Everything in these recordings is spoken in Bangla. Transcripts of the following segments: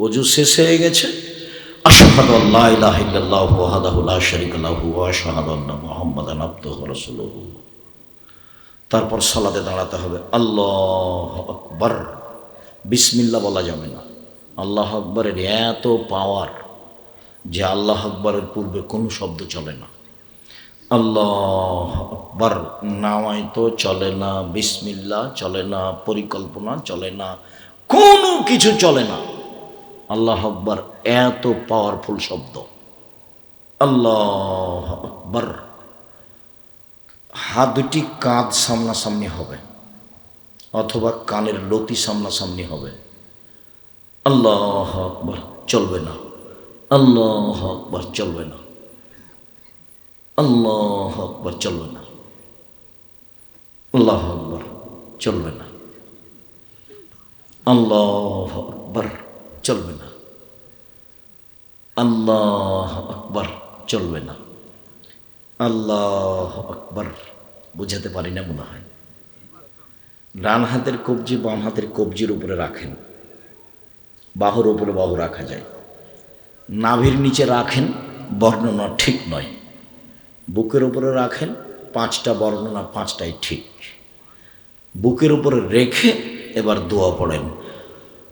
ওযু শেষ হয়ে গেছে, আশহাদু আল্লা ইলাহা ইল্লাল্লাহু ওয়াহদাহু লা শারীকা লাহু ওয়া আশহাদু আন্না মুহাম্মাদান আবদুহু ওয়া রাসূলুহু। তারপর সালাতে দাঁড়াতে হবে। আল্লাহু আকবার, বিসমিল্লাহ বলা যাবে না। আল্লাহ আকবরের এত পাওয়ার যে আল্লাহ আকবরের পূর্বে কোনো শব্দ চলে না। আল্লাহ আকবর নামাইতো চলে না, বিসমিল্লাহ চলে না, পরিকল্পনা চলে না, কোনো কিছু চলে না। আল্লাহ আকবর এত পাওয়ারফুল শব্দ। আল্লাহ আকবর। হাত দুটি কাঁধ সামনাসামনি হবে অথবা কানের লতি সামনাসামনি হবে। আল্লাহ আকবর চলবে না, আল্লাহ আকবর চলবে না, আল্লাহ আকবর চলবে না, আল্লাহ আকবর চলবে না, আল্লাহ আকবর চলবে না, আল্লাহ আকবর চলবে না, আল্লাহ আকবর। বুঝাতে পারি না মনে হয়। ডান হাতের কবজি বাম হাতের কবজির উপরে রাখেন, বাহুর উপরে বাহু রাখা যায়। নাভির নিচে রাখেন, বর্ণনা ঠিক নয়। বুকের উপরে রাখেন, পাঁচটা বর্ণনা পাঁচটাই ঠিক। বুকের উপরে রেখে এবার দোয়া পড়েন,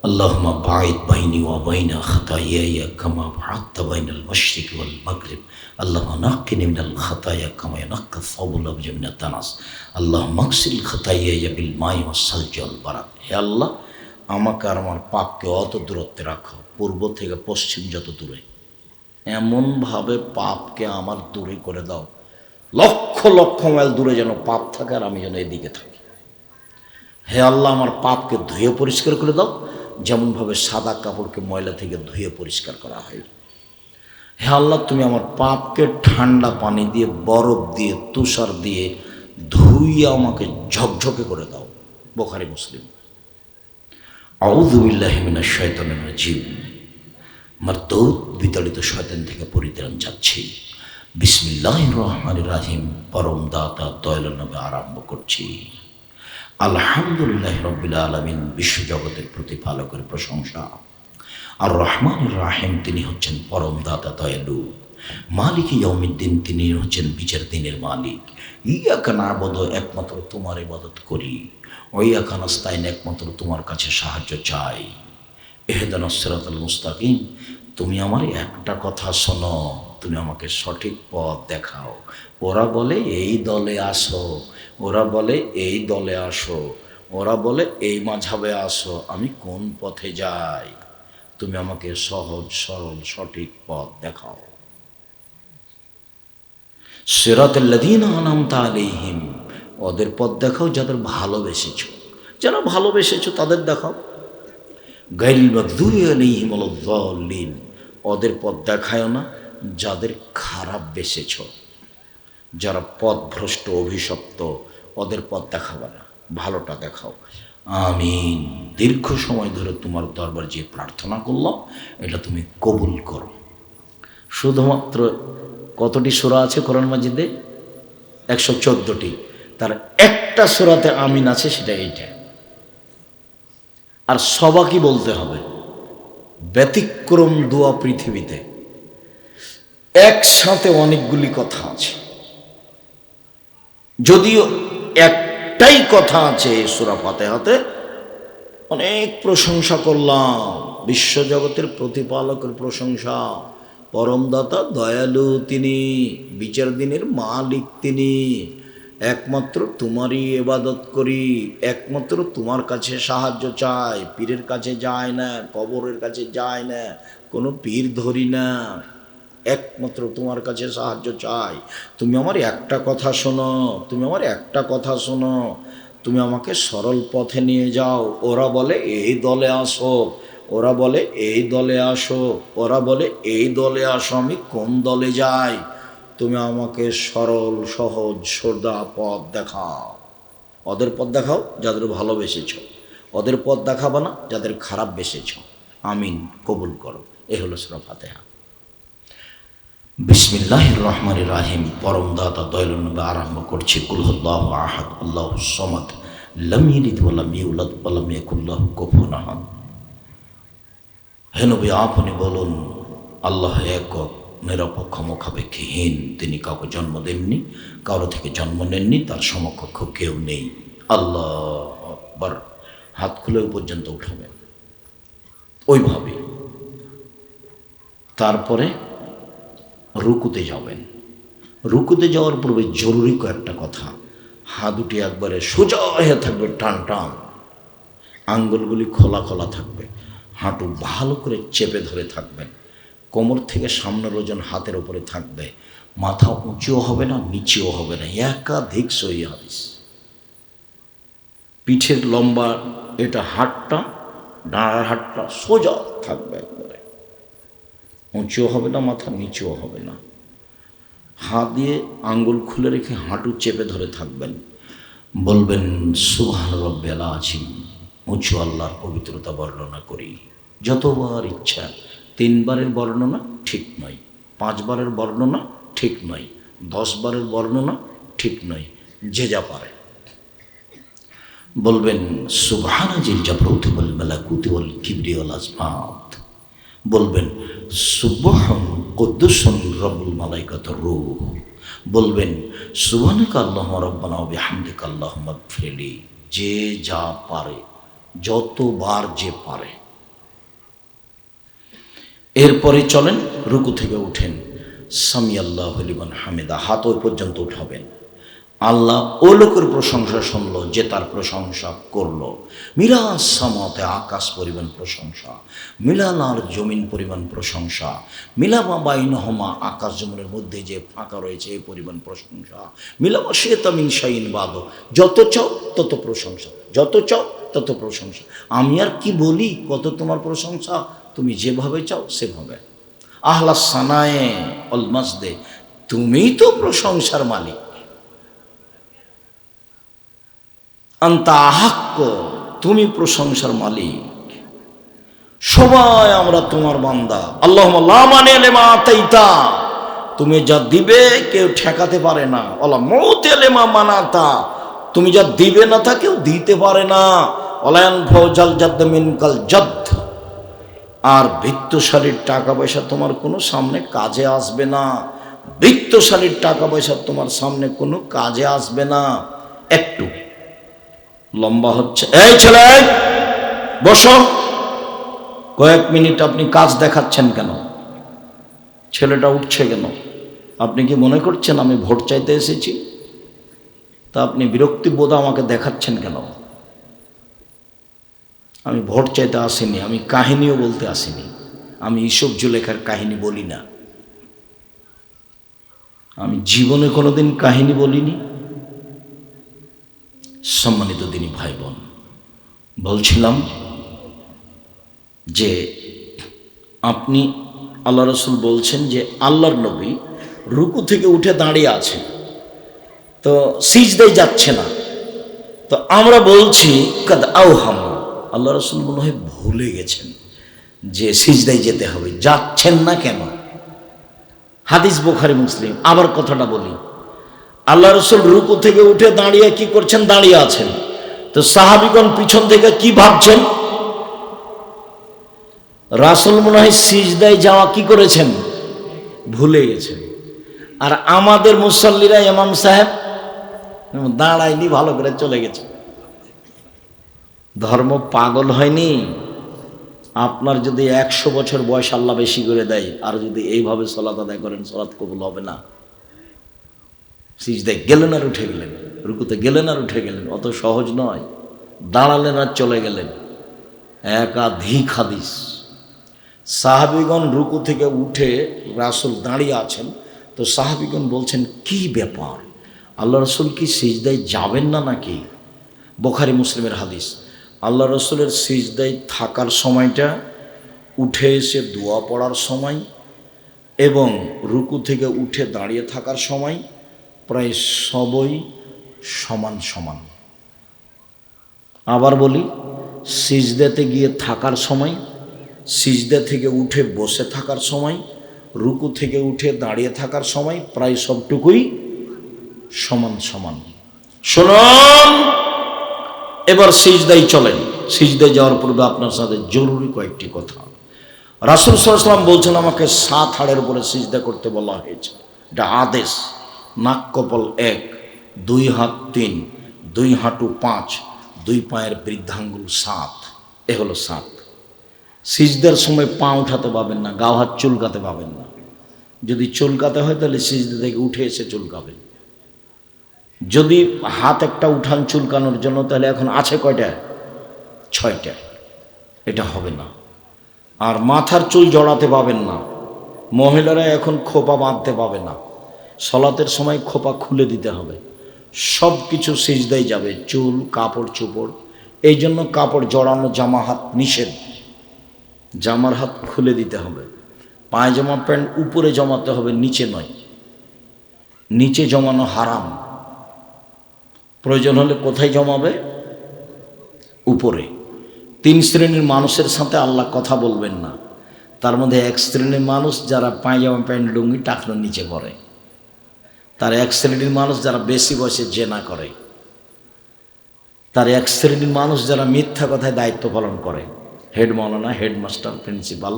আল্লাহুম্মা বাঈদ বাইনি ওয়া বাইনা খাতায়ায়া কামা বা'আদতা বাইনাল মাশরিকি ওয়াল মাগরিব, আল্লাহুম্মা নাক্কিনি মিনাল খাতায়া কামা ইয়ানাক্কা সাওবুল আবয়াদ মিনাত দানাস, আল্লাহুম্মা আগসিল খাতায়ায়া বিল মাই ওয়াস সালজি ওয়াল বারাদ। হে আল্লাহ, আমাকে আর আমার পাপকে অত দূরত্বে রাখো, পূর্ব থেকে পশ্চিম যত দূরে, এমনভাবে পাপকে আমার দূরে করে দাও, লক্ষ লক্ষ মাইল দূরে যেন পাপ থাকে আর আমি যেন এদিকে থাকি। হে আল্লাহ, আমার পাপকে ধুয়ে পরিষ্কার করে দাও, যেমনভাবে সাদা কাপড়কে ময়লা থেকে ধুয়ে পরিষ্কার করা হয়। হে আল্লাহ, তুমি আমার পাপকে ঠান্ডা পানি দিয়ে, বরফ দিয়ে, তুষার দিয়ে ধুইয়ে আমাকে ঝকঝকে করে দাও। বুখারী মুসলিম। আউযু বিল্লাহি মিনাশ শাইতানির রাজিম। মারদুদ বিতাড়িত শয়তান থেকে পরিত্রাণ চাচ্ছি। বিসমিল্লাহির রহমানির রহিম। পরম দাতা দয়ালু নামে আরম্ভ করছি। আলহামদুলিল্লাহি রাব্বিল আলামিন। বিশ্বজগতের প্রতিপালকের প্রশংসা। আর রহমানির রহিম, তিনি হচ্ছেন পরম দাতা দয়ালু। মালিক ইয়াউমিদ্দিন, তিনি হচ্ছেন বিচার দিনের মালিক। ইয়াকা না'বুদু, একমাত্র তোমার ইবাদত করি। ওয়া ইয়াকা নাস্তাইন, একমাত্র তোমার কাছে সাহায্য চাই। ইহদিনাস সিরাতাল মুস্তাকিম, তুমি আমার একটা কথা শোনো, তুমি আমাকে সঠিক পথ দেখাও। ওরা বলে এই দলে আসো, ওরা বলে এই দলে আসো, ওরা বলে এই মাঝাবে আসো, আমি কোন পথে যাই? তুমি আমাকে সহজ সরল সঠিক পথ দেখাও। সিরাতাল্লাযীনা আন'আমতা আলাইহিম, ওদের পথ দেখাও যাদের ভালোবেসেছো, যারা ভালোবেসেছো তাদের দেখাও। গায়রিল মাগদুবি আলাইহিম ওয়ালাদ-দাল্লিন, ওদের পথ দেখায় না যাদের খারাপ বেসেছো, যারা পথভ্রষ্ট অভিশপ্ত, ওদের পথ দেখাবে না, ভালোটা দেখাও। আমিন। দীর্ঘ সময় ধরে তোমার দরবার যে প্রার্থনা করলাম, এটা তুমি কবুল করো। শুধুমাত্র কতটি সূরা আছে কোরআন মাজিদে? 114টি। তার একটা সূরাতে আমিন আছে, সেটা এইটা। আর সবাকি বলতে হবে। ব্যতিক্রম দোয়া পৃথিবীতে। একসাথে অনেকগুলি কথা আছে, যদিও একটাই কথা আছে সূরা ফাতিহাতে। অনেক প্রশংসা করলাম, বিশ্বজগতের প্রতিপালকের প্রশংসা। পরমদাতা দয়ালু তিনি, বিচার দিনের মালিক তিনি। একমাত্র তোমারই ইবাদত করি, একমাত্র তোমার কাছে সাহায্য চাই। পীরের কাছে যায় না, কবরের কাছে যায় না, কোনো পীর ধরি না, একমাত্র তোমার কাছে সাহায্য চাই। তুমি আমার একটা কথা শোনো, তুমি আমার একটা কথা শোনো, তুমি আমাকে সরল পথে নিয়ে যাও। ওরা বলে এই দলে আসো, ওরা বলে এই দলে আসো, ওরা বলে এই দলে আসো, আমি কোন দলে যাই? তুমি আমাকে সরল সহজ সোজা পথ দেখাও। ওদের পথ দেখাও যাদের ভালোবেসেছ, ওদের পথ দেখাবো না যাদের খারাপ বেসেছ। আমিন, কবুল করো। এ হলো সূরা ফাতিহা। বিসমিল্লাহির রহমানির রহিম। পরম দাতা দয়ালু নামে আরম্ভ করছি। কুল হুয়াল্লাহু আহাদ, আল্লাহুস সামাদ, লাম ইয়ালিদ ওয়া লাম ইউলাদ ওয়া লাম ইয়াকুল লাহু কুফুয়ান আহাদ। হে নবী, আপনি বলুন, আল্লাহ একক, নিরপেক্ষ, মুখাপেক্ষীহীন। তিনি কাউকে জন্ম দেননি, কারো থেকে জন্ম নেননি, তার সমকক্ষ কেউ নেই। আল্লাহ আকবার। হাত খুলে পর্যন্ত উঠাবেন ওইভাবে। তারপরে রুকুতে যাবেন। রুকুতে যাওয়ার পূর্বে জরুরি কয়েকটা কথা। হাত দুটি একবারে সোজা হয়ে থাকবে, টান টান, আঙ্গুলগুলি খোলা খোলা থাকবে, হাঁটু ভালো করে চেপে ধরে থাকবেন, কোমর থেকে সামনের ওজন হাতের উপরে থাকবে, মাথা উঁচুও হবে না নিচেও হবে না। একাধিক সহিহ হাদিস। পিঠের লম্বা এটা হাতটা, ডাঁড়ার হাতটা সোজা থাকবে, একবারে উঁচুও হবে না মাথা নিচেও হবে না। হাত দিয়ে আঙ্গুল খুলে রেখে হাঁটু চেপে ধরে থাকবেন। বলবেন সুবহান রাব্বিয়াল আযীম, উঁচু আল্লাহর পবিত্রতা বর্ণনা করি। যতবার ইচ্ছা। 3 বারের বর্ণনা ঠিক নয়, 5 বারের বর্ণনা ঠিক নয়, 10 বারের বর্ণনা ঠিক নয়, যে যা পারে। বলবেন সুবহানা জিল জাবরুতি ওয়াল মালাকুতি ওয়াল কিবরি ওয়াল আজমাত। বলবেন সুবহান কুদ্দুসুন রব্বুল মালাইকাতুর রূহ। বলবেন সুবহানাকা আল্লাহুম্মা রাব্বানা ওয়া বিহামদিকা আল্লাহুম্মা গফিরলি। যে যা পারে, যতবার যে পারে। এরপরে চলেন, রুকু থেকে উঠেন, সামি আল্লাহু লিমান হামিদা, হাত ওই পর্যন্ত উঠাবেন। আল্লাহ ও লোকের প্রশংসা শুনলো যে তার প্রশংসা করলো। মিরাস সামাতে, আকাশ পরিমাণ প্রশংসা, মিলানার জমিন পরিমাণ প্রশংসা, মিলামা বাইনহুমা, আকাশ জমিনের মধ্যে যে ফাঁকা রয়েছে এই পরিমাণ প্রশংসা, মিলামা শিতা মিন শাইইন বাদ, যত চাও তত প্রশংসা, যত চাও তত প্রশংসা। আমি আর কি বলি, কত তোমার প্রশংসা, তুমি যেভাবে চাও সেভাবে। আহলা সানায়ে অল মাজদে, তুমিই তো প্রশংসার মালিক। আনতা আহাক্ক, তুমি প্রশংসার মালিক। সবাই আমরা তোমার বান্দা। আল্লাহুম্মা লা মানিআ লিমা আতাইতা, তুমি যা দিবে কেউ ঠেকাতে পারে না। ওয়ালা মুতি লিমা মানাতা, তুমি যা দিবে না তা কেউ দিতে পারে না। ওয়ালা ইয়ানফাউ জাল জাদ্দ মিনকাল জাদ্দ, আর বৃত্তশালীর টাকা পয়সা তোমার কোনো সামনে কাজে আসবে না। বৃত্তশালীর টাকা পয়সা তোমার সামনে কোনো কাজে আসবে না। একটু লম্বা হচ্ছে, এই ছেলে বসো, কয়েক মিনিট আপনি কাজ দেখাচ্ছেন কেন? ছেলেটা উঠছে কেন? আপনি কি মনে করছেন আমি ভোট চাইতে এসেছি? তা আপনি বিরক্তিবোধ আমাকে দেখাচ্ছেন কেন? আমি ভোট চাইতে আসিনি, আমি কাহিনীও বলতে আসিনি। আমি ইসব জুলেখার কাহিনী বলি না, আমি জীবনে কোনোদিন কাহিনী বলিনি। সম্মানিত দিনী ভাই বোন, বলছিলাম যে আপনি, আল্লাহ রসুল বলছেন যে আল্লাহর নবী রুকু থেকে উঠে দাঁড়িয়ে আছেন, তো সিজদায় যাচ্ছে না। তো আমরা বলছি কাদ আওহাম, আল্লাহ রসুল মনে হয় ভুলে গেছেন যে সিজদায় যেতে হবে, যাচ্ছেন না কেন? হাদিস বুখারী মুসলিম। আবার কথাটা বলি, আল্লাহ রসুল রুকু থেকে উঠে দাঁড়িয়ে কি করছেন? দাঁড়িয়ে আছেন। তো সাহাবীগণ পিছন থেকে কি ভাবছেন? রাসূল মনে হয় সিজদায় যাওয়া কি করেছেন? ভুলে গেছেন। আর আমাদের মুসল্লিরা, ইমাম সাহেব দাঁড়ায়নি, ভালো করে চলে গেছে। ধর্ম পাগল হয়নি? আপনার যদি 100 বছর বয়স আল্লাহ বেশি করে দেয়, আর যদি এইভাবে সালাত আদায় করেন, সালাত কবুল হবে না। সিজদায় গেলেন আর উঠে গেলেন, রুকুতে গেলেন আর উঠে গেলেন, অত সহজ নয়। দাঁড়ালেন আর চলে গেলেন। একাধিক হাদিস। সাহাবীগণ রুকু থেকে উঠে রাসূল দাঁড়িয়ে আছেন, তো সাহাবীগণ বলছেন কি ব্যাপার, আল্লাহ রসুল কি সিজদায় যাবেন না নাকি? বুখারী মুসলিমের হাদিস। আল্লাহ রসুলের সিজদায় থাকার সময়টা, উঠে এসে দোয়া পড়ার সময় এবং রুকু থেকে উঠে দাঁড়িয়ে থাকার সময় প্রায় সবই সমান সমান। আবার বলি, সিজদাতে গিয়ে থাকার সময়, সিজদা থেকে উঠে বসে থাকার সময়, রুকু থেকে উঠে দাঁড়িয়ে থাকার সময় প্রায় সবটুকুই সমান সমান। শুনুন, এবার সিজদায় চলেন। সিজদায় যাওয়ার পূর্বে আপনার সাথে জরুরি কয়েকটি কথা। রাসূল সাল্লাল্লাহু আলাইহি ওয়াসাল্লাম বলছেন আমাকে 7 হাড়ের উপরে সিজদা করতে বলা হয়েছে, এটা আদেশ। নাক কপাল 1, 2 হাত 3, 2 হাঁটু 5, 2 পায়ের বৃদ্ধাঙ্গুল 7, এ হলো 7। সিজদার সময় পা উঠাতে পাবেন না, গাও হাত চুলকাতে পাবেন না। যদি চুলকাতে হয় তাহলে সিজদা থেকে উঠে এসে চুলকাবেন। যদি হাত একটা উঠান চুলকানোর জন্য, তাহলে এখন আছে কয়টা? 6টা। এটা হবে না। আর মাথার চুল জড়াতে পাবেন না। মহিলারা এখন খোপা বাঁধতে পাবে না। সলাতের সময় খোপা খুলে দিতে হবে। সব কিছু সিজদায় যাবে, চুল, কাপড় চোপড়। এই জন্য কাপড় জড়ানো, জামা হাত নিষেধ। জামার হাত খুলে দিতে হবে। পায়জামা প্যান্ট উপরে জমাতে হবে, নিচে নয়। নিচে জমানো হারাম। প্রয়োজন হলে কোথায় জমাবে? উপরে। 3 শ্রেণীর মানুষের সাথে আল্লাহ কথা বলবেন না। তার মধ্যে 1 শ্রেণীর মানুষ যারা পায়জামা প্যান্ট লুঙ্গি টাকনোর নিচে পড়ে। তার 1 শ্রেণীর মানুষ যারা বেশি বয়সে জেনা করে। তার 1 শ্রেণীর মানুষ যারা মিথ্যা কথায় দায়িত্ব পালন করে। হেড মাওলানা, headmaster, principal,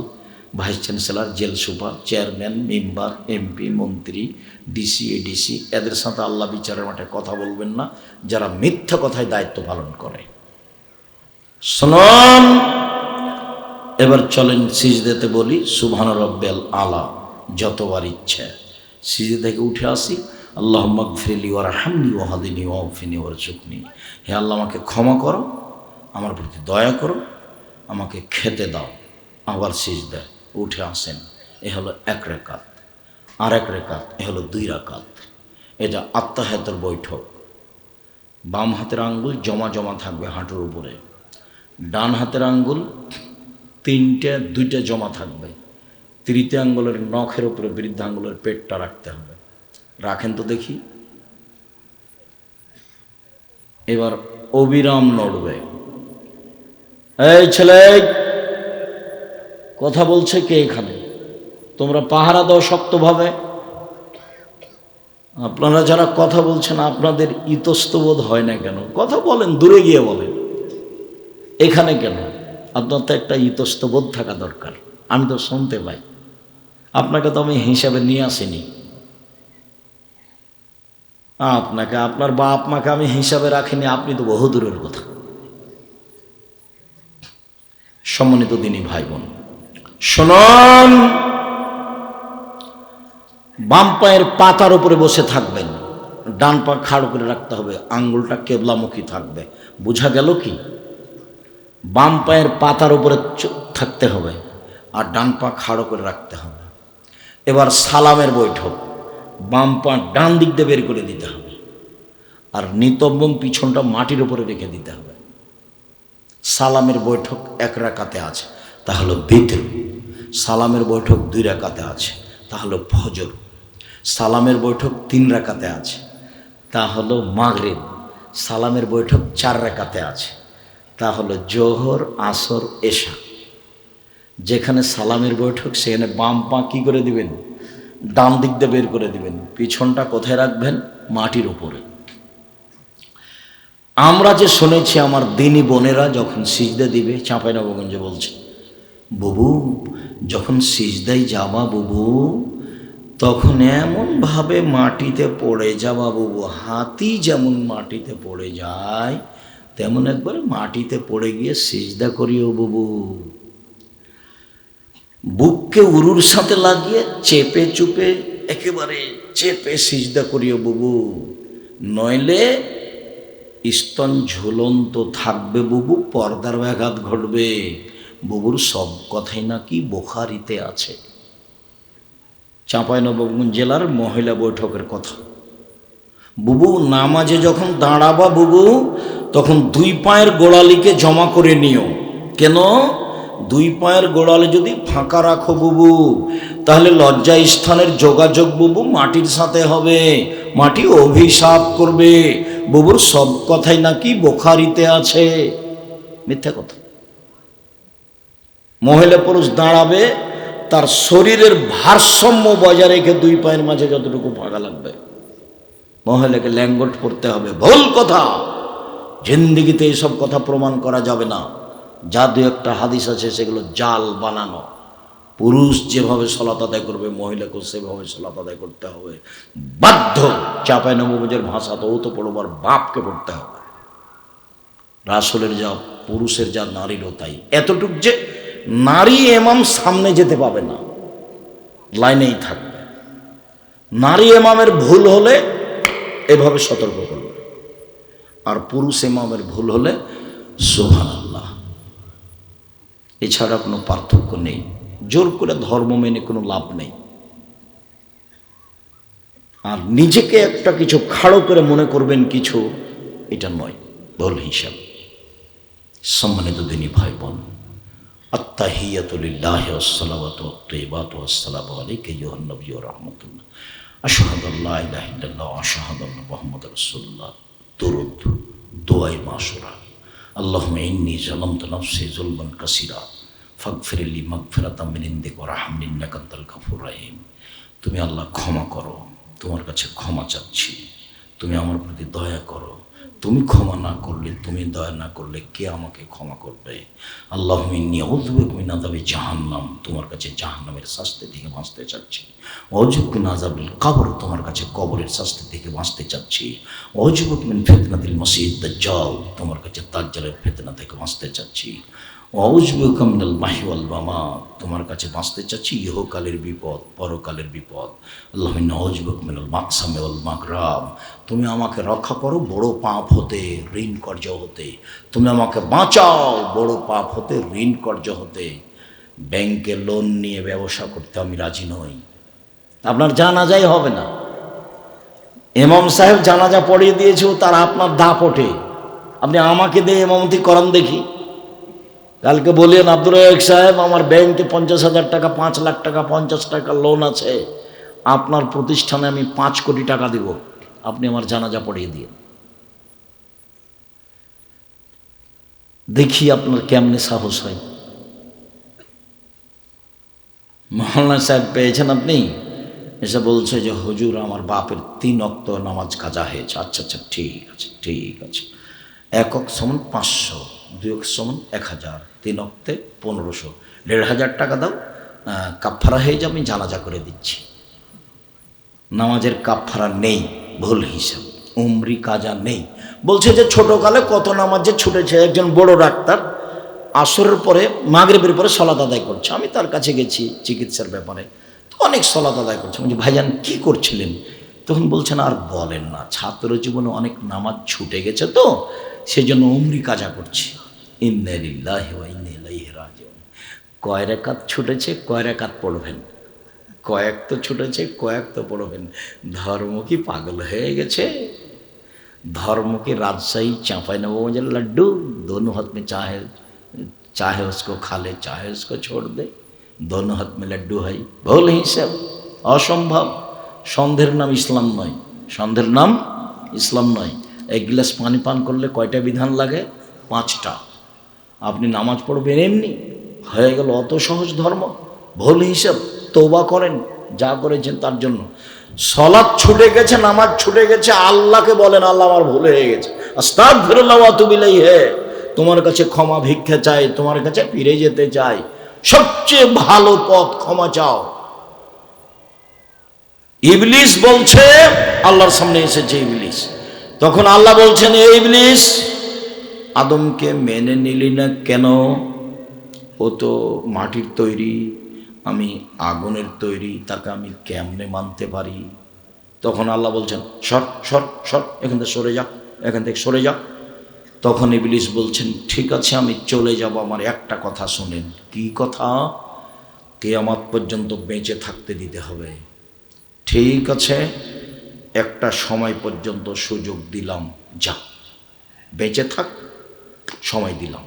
vice chancellor, jail super, chairman, member, MP, মন্ত্রী, ডিসি, এডিসি, এদের সাথে আল্লাহ বিচারের মাঠে কথা বলবেন না, যারা মিথ্যা কথায় দায়িত্ব পালন করে। শুনুন, এবার চলেন সিজদাতে বলি সুবহান রাব্বিয়াল আলা যতবার ইচ্ছে। সিজদা থেকে উঠে আসি, আল্লাহুম্মা গফিরলি ওয়ারহামনি ওয়াহদিনি ওয়াফিনি ওয়ারজুকনি। হে আল্লাহ, আমাকে ক্ষমা করো, আমার প্রতি দয়া করো, আমাকে খেতে দাও। আবার সিজদা উঠে আসেন। এ হলো 1 রাকাত। আর 1 রাকাত, এ হলো 2 রাকাত। এটা আত্তাহিয়াতের বৈঠক। বাম হাতের আঙ্গুল জমা জমা থাকবে হাঁটুর উপরে। ডান হাতের আঙ্গুল 3টে, 2টা জমা থাকবে। তৃতীয় আঙ্গুলের নখের উপরে বৃদ্ধাঙ্গুলের পেটটা রাখতে হবে। রাখেন তো দেখি। এবার অবিরাম নড়বে। এই ছেলে, কথা বলছে কে এখানে? তোমরা পাহারা দাও শক্তভাবে। আপনারা যারা কথা বলছেন, আপনাদের ইতস্তবোধ হয় না কেন? কথা বলেন, দূরে গিয়ে বলেন, এখানে কেন? আপনার তো একটা ইতস্তবোধ থাকা দরকার। আমি তো শুনতে পাই। আপনাকে তো আমি হিসাবে নিয়ে আসিনি। আপনাকে, আপনার বাপ মাকে আমি হিসাবে রাখিনি, আপনি তো বহু দূরের কথা। সম্মানিত দিনী ভাই বোন, শুনুন, বাম পায়ের পাতার উপরে বসে থাকবেন। ডান পা খাড় করে রাখতে হবে, আঙ্গুলটা কেবলামুখী থাকবে। বোঝা গেল কি? বাম পায়ের পাতার উপরে থাকতে হবে, আর ডান পা খাড়ো করে রাখতে হবে। এবার সালামের বৈঠক। বাম পা ডান দিক দিয়ে বের করে দিতে হবে, আর নিতম্বম পিছনটা মাটির উপরে রেখে দিতে হবে। সালামের বৈঠক 1 রাকাতে আছে, তা হলো বিতর। সালামের বৈঠক 2 রাকাতে আছে, তা হলো ফজর। সালামের বৈঠক 3 রাকাতে আছে, তা হলো মাগরিব। সালামের বৈঠক 4 রাকাতে আছে, তা হলো জোহর, আসর, এশা। যেখানে সালামের বৈঠক, সেখানে বাম পা কী করে দিবেন? ডান দিক দিয়ে বের করে দিবেন। পিছনটা কোথায় রাখবেন? মাটির উপরে। আমরা যে শুনেছি, আমার দিনী বোনেরা যখন সিজদা দিবে, চাঁপাইনবাবগঞ্জে বলছে, বুবু যখন সিজদায় যাবা বুবু, তখন এমনভাবে মাটিতে পড়ে যাবা বুবু, হাতি যেমন মাটিতে পড়ে যায় তেমন একবার মাটিতে পড়ে গিয়ে সিজদা করিও বুবু। বুককে উরুর সাথে লাগিয়ে চেপে চুপে, একেবারে চেপে সিজদা করিও বুবু, নইলে স্তন ঝুলন্ত থাকবে বুবু, পর্দার ব্যাঘাত ঘটবে। বুবুর সব কথাই নাকি বুখারীতে আছে। চাঁপাইনবাবগঞ্জ জেলার মহিলা বৈঠকের কথা। বুবু নামাজে যখন দাঁড়াবা বুবু, তখন 2 পায়ের গোড়ালিকে জমা করে নিও। কেন? 2 পায়ের গোড়ালি যদি ফাঁকা রাখো বুবু, তাহলে লজ্জা স্থানের যোগাযোগ বুবু মাটির সাথে হবে, মাটি অভিশাপ করবে। বুবুর সব কথাই নাকি বুখারীতে আছে। মিথ্যা কথা। মহিলা পুরুষ দাঁড়াবে, তার শরীরের ভারসাম্য বজায় রেখে 2 পায়ের মাঝে যতটুকু ফাঁকা লাগবে। মহিলাকে ল্যাঙ্গট পড়তে হবে, ভুল কথা। জিন্দিগিতে এইসব কথা প্রমাণ করা যাবে না। যা 2-1টা হাদিস আছে, সেগুলো জাল বানানো। পুরুষ যেভাবে সালাত আদায় করবে মহিলাকেও সেভাবে সালাত আদায় করতে হবে, বাধ্য। চাঁপাই নবাবের ভাষা তো ও তো পড়বার বাপকে পড়তে হবে। রাসূলের যা পুরুষের যা নারীরও তাই, এতটুক যে নারী এমাম সামনে যেতে পাবে না, লাইনেই থাকবে। নারী এমামের ভুল হলে এভাবে সতর্ক করবে, আর পুরুষ ইমামের ভুল হলে সুবহানাল্লাহ। এছাড়া কোনো পার্থক্য নেই। জোর করে ধর্ম মেনে কোনো লাভ নেই। আর নিজেকে একটা কিছু খাড়ো করে মনে করবেন কিছু, এটা নয়, ভুল হিসাব। সম্মানিত দিনী ভাই বোন, আত্তাহিয়াতু লিল্লাহি ওয়াসসালাওয়াতু ওয়াত-তাইয়্যিবাতু ওয়াসসালামু আলাইকা আইয়ুহান নাবিয়্যু ওয়া রাহমাতুল্লাহ, আশহাদু আল্লা ইলাহা ইল্লাল্লাহ ওয়া আশহাদু আন্না মুহাম্মাদার রাসূলুল্লাহ। দুরূদ, দোয়ায়ে মাসুরা। আল্লাহুম্মা ইন্নী যালামতু নাফসি যুলমান কাসীরা ফাগফিরলি মাগফিরাতাম মিন ইনদিকা ওয়ারহামনি ইন্নাকা আনতাল গাফুরুর রহিম। তুমি আল্লাহ ক্ষমা করো, তোমার কাছে ক্ষমা চাচ্ছি, তুমি আমার প্রতি দয়া করো। তুমি ক্ষমা না করলে, তুমি দয়া না করলে কে আমাকে ক্ষমা করবে? আল্লাহুম্মা ইন্নী আউযু বিকা মিন আযাবি জাহান্নাম, তোমার কাছে জাহান্নামের শাস্তি থেকে বাঁচতে চাচ্ছি। ওয়াউযু বিকা মিন আযাবিল কবর, তোমার কাছে কবরের শাস্তি থেকে বাঁচতে চাচ্ছি। ওয়াউযু বিকা মিন ফিতনাতিল মাসীহিদ দাজ্জাল, তোমার কাছে দাজ্জালের ফিতনা থেকে বাঁচতে চাচ্ছি। ওয়াউযু বিকা মিনাল মাহয়ি ওয়াল মামাত, তোমার কাছে বাঁচতে চাচ্ছি ইহকালের বিপদ, পরকালের বিপদ। আল্লাহুম্মা আউযু বিকা মিনাল মাকসামি ওয়াল মাগরাম, তুমি আমাকে রক্ষা করো বড় পাপ হতে, ঋণ কর্য হতে। তুমি আমাকে বাঁচাও বড় পাপ হতে, ঋণ কর্য হতে। ব্যাংকে লোন নিয়ে ব্যবসা করতে আমি রাজি নই। আপনার জানাজাই হবে না, ইমাম সাহেব জানাজা পড়িয়ে দিয়েছে, তার আপনার দাপটে আপনি আমাকে দিয়ে ইমামতি করান দেখি। কালকে বললেন আব্দুর রাজ্জাক সাহেব, আমার ব্যাংকে 50,000 টাকা, 5 লাখ টাকা, 50 টাকা লোন আছে, আপনার প্রতিষ্ঠানে আমি 5 কোটি টাকা দিব, আপনি আমার জানাজা পড়িয়ে দিয়ে। দেখি আপনার কেমনে সাহস হয়। মহল্লা সাহেব পেয়েছেন আপনি, এসে বলছে যে হুজুর আমার বাপের 3 ওয়াক্ত নামাজ কাজা হয়েছে। আচ্ছা আচ্ছা, ঠিক আছে ঠিক আছে। 1 ওয়াক্ত সমান 500, 2 ওয়াক্ত সমান 1000, 3 ওয়াক্তে 1500, 1,500 টাকা দাও, কাফারা হয়ে যাবে, আমি জানাজা করে দিচ্ছি। নামাজের কাফারা নেই, ভুল হিসাব। উমরি কাজা নেই। বলছে যে ছোটকালে কত নামাজে ছুটেছে। একজন বড় ডাক্তার আসরের পরে, মাগরিবের পরে সালাত আদায় করছে। আমি তার কাছে গেছি চিকিৎসার ব্যাপারে, তো অনেক সালাত আদায় করছে। বলছি ভাইজান কি করছিলেন? তখন বলছেন আর বলেন না, ছাত্র জীবনে অনেক নামাজ ছুটে গেছে তো সেই জন্য উমরি কাজা করছি। ইন্না লিল্লাহি ওয়া ইন্না ইলাইহি রাজিউন। কয় রাকাত ছুটেছে, কয় রাকাত পড়বেন? কয়েক তো ছুটেছে, কয়েক তো পড়বেন। ধর্ম কি পাগল হয়ে গেছে? ধর্ম কি রাজশাহী চাঁপাই নবাবগঞ্জের লাড্ডু? दोनों हाथ में चाहे उसको खा ले, चाहे उसको छोड़ दे, दोनों हाथ में लड्डू है। ভুল হিসাব, অসম্ভব। সন্দেহের নাম ইসলাম নয়, সন্দেহের নাম ইসলাম নয়। 1 গ্লাস পানি পান করলে কয়টা বিধান লাগে? 5টা। আপনি নামাজ পড়বেন এমনি হয়ে গেল, অত সহজ ধর্ম? ভুল হিসাব। তওবা করেন যা করেছেন তার জন্য। সালাত ছুটে গেছে, নামাজ ছুটে গেছে, আল্লাহকে বলেন আল্লাহ আমার ভুল হয়ে গেছে, আস্তাগফিরুল্লাহ ওয়া আতুবু ইলাইহি, তোমার কাছে ক্ষমা ভিক্ষা চাই, তোমার কাছে ফিরে যেতে চাই। সবচেয়ে ভালো পথ ক্ষমা চাও। ইবলিস বলছে, আল্লাহর সামনে এসেছে ইবলিস, তখন আল্লাহ বলছেন এ ইবলিস, আদমকে মেনে নিলি না কেন? ও তো মাটির তৈরি, আমি আগুনের তৈরি, তাকে আমি কেমনে মানতে পারি? তখন আল্লাহ বলছেন সর সর সর, এখান থেকে সরে যা, এখান থেকে সরে যা। তখন ইবলিস বলছেন ঠিক আছে আমি চলে যাব, আমার একটা কথা শোনেন। কি কথা? কিয়ামত পর্যন্ত বেঁচে থাকতে দিতে হবে। ঠিক আছে, একটা সময় পর্যন্ত সুযোগ দিলাম, যা বেঁচে থাক, সময় দিলাম।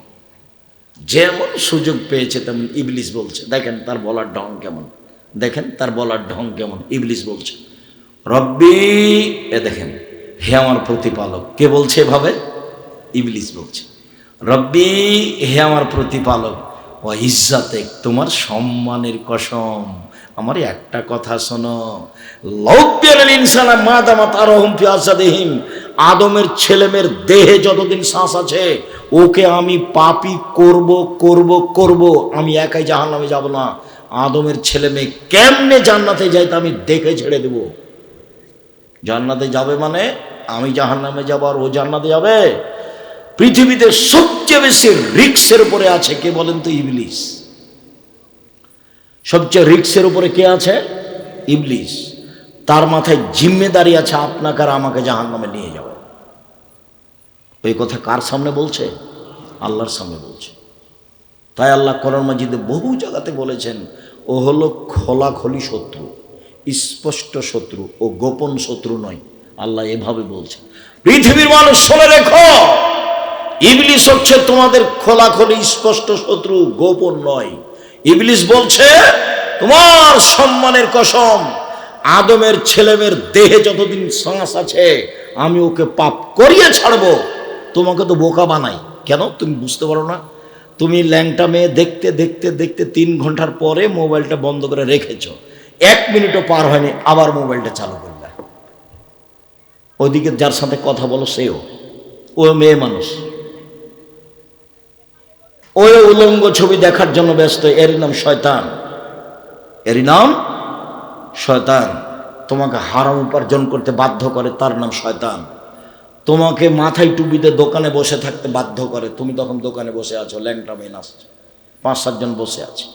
যেমন সুযোগ পেয়েছে তেমন ইবলিস বলছে, দেখেন তার বলার ঢং কেমন, দেখেন তার বলার ঢং কেমন। ইবলিস বলছে রব্বি, এ দেখেন হে আমার প্রতিপালক। কে বলছে এভাবে? ইবলিস বলছে রব্বি, হে আমার প্রতিপালক, ও ইজ্জাতে, তোমার সম্মানের কসম, আমার একটা কথা শোনো। লাউবিয়াল ইনসানা মাদামা তারহুম ফি আসাদিহিম, আদমের ছেলেমেয়ের দেহে যতদিন শ্বাস আছে ওকে আমি পাপী করব করব করব, আমি একাই জাহান্নামে যাব না, আদমের ছেলে মেয়ে কেমনে জান্নাতে যায় তা আমি দেখে ছেড়ে দেব। জান্নাতে যাবে মানে আমি জাহান্নামে যাব আর ও জান্নাতে যাবে? পৃথিবীতে সবচেয়ে বেশি রিক্সের উপরে আছে কে বলেন তো? ইবলিস। সবচেয়ে রিক্সের উপরে কে আছে? ইবলিস। তার মাথায় জিম্মেদারি আছে আপনাকে আর আমাকে জাহান্নামে নিয়ে যাওয়া। এই কথা কার সামনে বলছে? আল্লাহর সামনে বলছে। তাই আল্লাহ কোরআন মাজিদে বহু জায়গাতে বলেছেন ও হলো খোলাখলি শত্রু, স্পষ্ট শত্রু, ও গোপন শত্রু নয়। আল্লাহ এভাবে বলছে। পৃথিবীর মানুষ শুনে রেখো, ইবলিস হচ্ছে তোমাদের খোলাখলি স্পষ্ট শত্রু, গোপন নয়। ইবলিস বলছে তোমার সম্মানের কসম, আদমের ছেলেমেয়ের দেহে যতদিন শ্বাস আছে আমি ওকে পাপ করিয়ে ছাড়বো। তোমাকে তো বোকা বানাই কেন? তুমি বুঝতে পারো না? তুমি ল্যাংটা মেয়ে দেখতে দেখতে দেখতে 3 ঘন্টার পরে মোবাইলটা বন্ধ করে রেখেছো, 1 মিনিটও পার হয়নি আবার মোবাইলটা চালু করলে। ওইদিকে যার সাথে কথা বলো সেও ও মেয়ে মানুষ, ওই উলঙ্গ ছবি দেখার জন্য ব্যস্ত। এরই নাম শয়তান, এরই নাম শয়তান। তোমাকে হারাম উপার্জন করতে বাধ্য করে, তার নাম শয়তান। তোমাকে মাথায় টুপিতে দোকানে বসে থাকতে বাধ্য করে, তুমি তখন দোকানে বসে আছো, ল্যাংটা মেয়ে নাচছে, 5-7 জন বসে আছে,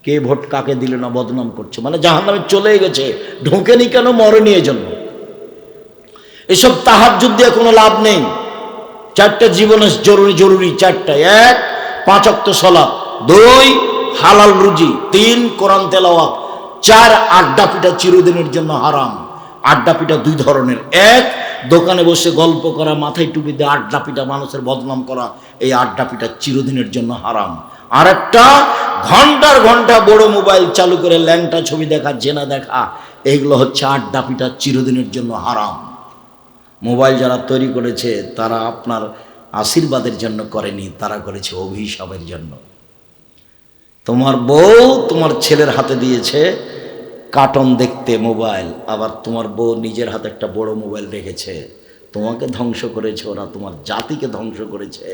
কে ভোট কাকে দিলে না বদনাম করছে, মানে জাহান্নামে চলে গেছে। ঢোকেনি কেন? মরেনি এজন্য। এসব তাহাজ্জুদ দিয়ে কোনো লাভ নেই। 4টা জীবনে জরুরি জরুরি 4টা: 1 5 ওয়াক্ত সালাত, 2 হালাল রুজি, 3 কোরআন তেলাওয়াত, 4 আড্ডা পিটা চিরদিনের জন্য হারাম। আড্ডা পিটা 2 ধরনের: 1 দোকানে বসে গল্প করা, মাথায় টুপি দিয়ে আড্ডা পিটা, মানুষের বদনাম করা, এই আড্ডা পিটা চিরদিনের জন্য হারাম। আর একটা ঘন্টার ঘন্টা বড় মোবাইল চালু করে ল্যাংটা ছবি দেখা, জেনা দেখা, এইগুলো হচ্ছে আড্ডা পিটা চিরদিনের জন্য হারাম। মোবাইল যারা তৈরি করেছে তারা আপনার আশীর্বাদের জন্য করেনি, তারা করেছে অভিশাপের জন্য। তোমার বউ তোমার ছেলের হাতে দিয়েছে কার্টুন দেখতে মোবাইল, আবার তোমার বউ নিজের হাতে একটা বড় মোবাইল রেখেছে। তোমাকে ধ্বংস করেছে ওরা, তোমার জাতিকে ধ্বংস করেছে,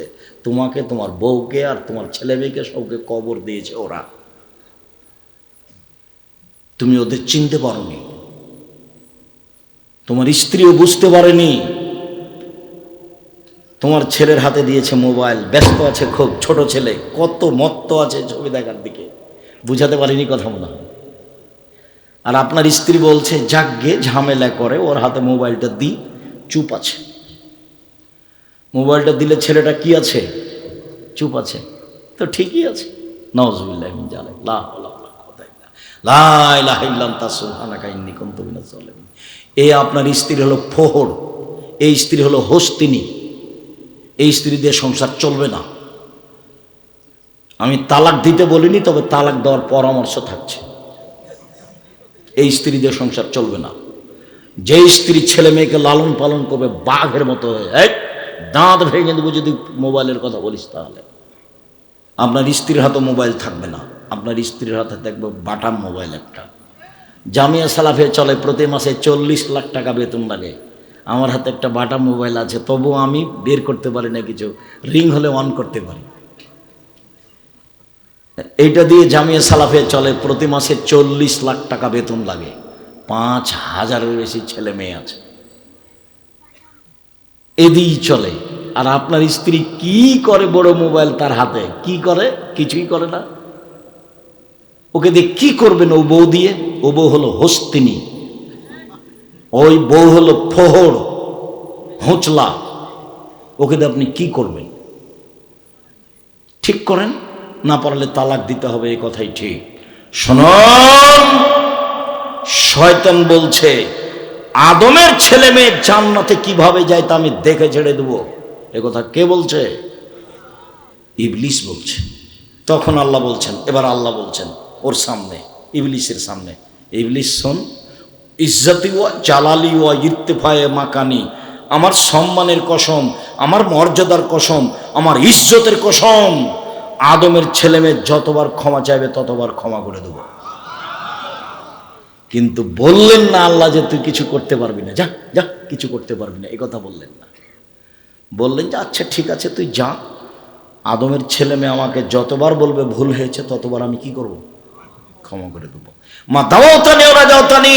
তোমাকে, তোমার বউকে আর তোমার ছেলে মেয়েকে সবকে কবর দিয়েছে ওরা। তুমি ওদের চিনতে পারোনি, তোমার স্ত্রীও বুঝতে পারেনি। তোমার ছেলের হাতে দিয়েছে মোবাইল, ব্যস্ত আছে খুব, ছোট ছেলে কত মত্ত আছে ছবি দেখার দিকে, বুঝাতে পারিনি কথা মনে হয়। আর আপনার স্ত্রী বলছে যাকগে, ঝামেলা করে, ওর হাতে মোবাইলটা দিই, চুপ আছে। মোবাইলটা দিলে ছেলেটা কি আছে? চুপ আছে। তো ঠিকই আছে। নাউজুবিল্লাহি মিন যালিক, লা হাওলা ওয়ালা কুওয়াতা ইল্লা লা ইলাহা ইল্লা আনতা সুবহানাকা ইন্নী কুনতু মিনাজ জালিমিন। এই আপনার স্ত্রী হলো ফোহর, এই স্ত্রী হলো হস্তিনী, এই স্ত্রী দিয়ে সংসার চলবে না। আমি তালাক দিতে বলিনি, তবে তালাক দেওয়ার পরামর্শ থাকছে। এই স্ত্রী দিয়ে সংসার চলবে না। যে স্ত্রী ছেলে মেয়েকে লালন পালন করবে বাঘের মতো হয়ে, দাঁত ভেঙে দেবো যদি মোবাইলের কথা বলিস। তাহলে আপনার স্ত্রীর হাতে মোবাইল থাকবে না, আপনার স্ত্রীর হাতে থাকবে বাটাম মোবাইল একটা। জামিয়া সালাফিয়া চলে, প্রতি মাসে 40 লাখ টাকা বেতন লাগে। আমার হাতে একটা বাটাম মোবাইল আছে, তবু আমি বের করতে পারি না কিছু, রিং হলে অন করতে পারি। এইটা দিয়ে জামিয়া সালাফিয়া চলে, প্রতি মাসে 40 লাখ টাকা বেতন লাগে, 5000-এর বেশি ছেলে মেয়ে আছে, এদিই চলে। আর আপনার স্ত্রী কি করে? বড় মোবাইল তার হাতে, কি করে? কিছুই করে না। ওকে দিয়ে কি করবেন? ও বউ দিয়ে, ও বউ হলো হস্তিনী, ওই বউ হলো ফোহর, হোঁচলা। ওকে দিয়ে আপনি কি করবেন? ঠিক করেন, না পারলে তালাক দিতে হবে, এই কথাই ঠিক। শুনুন, শয়তান বলছে আদমের ছেলে মেয়ে জান্নাতে কিভাবে যায় তা আমি দেখে ছেড়ে দেবো। এ কথা কে বলছে? ইবলিস বলছে। তখন আল্লাহ বলছেন, এবার আল্লাহ বলছেন ওর সামনে, ইবলিসের সামনে, ইবলিস শোন, ইজ্জতি ওয়া জালালি ওয়া ইরতিফায়ে মাকানি, আমার সম্মানের কসম, আমার মর্যাদার কসম, আমার ইজ্জতের কসম, আদমের ছেলে মেয়ে যতবার ক্ষমা চাইবে ততবার ক্ষমা করে দেব। কিন্তু বললেন না আল্লাহ যে তুই কিছু করতে পারবি না, যা যা, কিছু করতে পারবি না, এ কথা বললেন না। বললেন যে আচ্ছা ঠিক আছে তুই যা, আদমের ছেলে মেয়ে আমাকে যতবার বলবে ভুল হয়েছে ততবার আমি কি করব? ক্ষমা করে দেবো। মা দাওতানি ওরা যাওতানি,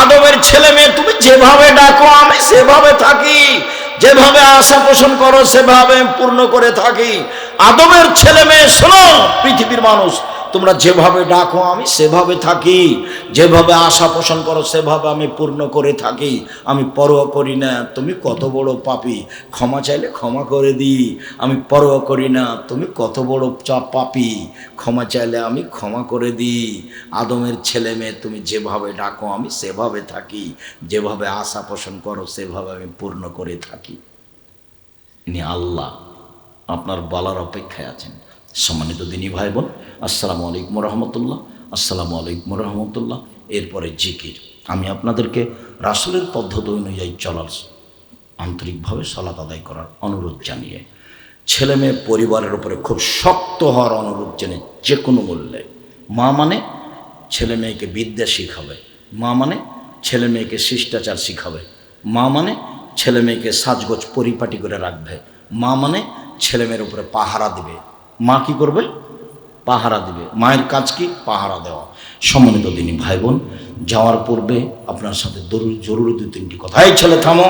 আদমের ছেলে মেয়ে তুমি যেভাবে ডাকো আমি সেভাবে থাকি, যেভাবে আশা পোষণ করো সেভাবে পূর্ণ করে থাকি। আদমের ছেলে মেয়ে শোনো, পৃথিবীর মানুষ, তোমরা যেভাবে ডাকো আমি সেভাবে থাকি, যেভাবে আশা পোষণ করো সেভাবে আমি পূর্ণ করে থাকি। আমি পরোয়া করি না তুমি কত বড় পাপী, ক্ষমা চাইলে ক্ষমা করে দিই। আমি পরোয়া করি না তুমি কত বড় পাপী, ক্ষমা চাইলে আমি ক্ষমা করে দিই। আদমের ছেলে মেয়ে তুমি যেভাবে ডাকো আমি সেভাবে থাকি, যেভাবে আশা পোষণ করো সেভাবে আমি পূর্ণ করে থাকি। ইনি আল্লাহ আপনার বলার অপেক্ষায় আছেন। সম্মানিত দিনী ভাই বোন, আসসালামু আলাইকুম রহমতুল্লাহ, আসসালামু আলাইকুম রহমতুল্লাহ। এরপরে জিকির। আমি আপনাদেরকে রাসূলের পদ্ধতি অনুযায়ী চলার, আন্তরিকভাবে সালাত আদায় করার অনুরোধ জানিয়ে, ছেলে মেয়ে পরিবারের উপরে খুব শক্ত হওয়ার অনুরোধ জানিয়ে, যে কোনো মূল্যে। মা মানে ছেলে মেয়েকে বিদ্যা শিখাবে, মা মানে ছেলে মেয়েকে শিষ্টাচার শিখাবে, মা মানে ছেলে মেয়েকে সাজগোজ পরিপাটি করে রাখবে, মা মানে ছেলে মেয়ের উপরে পাহারা দিবে। মা কি করবে? পাহারা দিবে। মায়ের কাজ কি? পাহারা দেওয়া। সম্মানিত দিনী ভাই বোন, যাওয়ার পূর্বে আপনার সাথে জরুরি 2-3টি কথা। এই ছেলে থামো।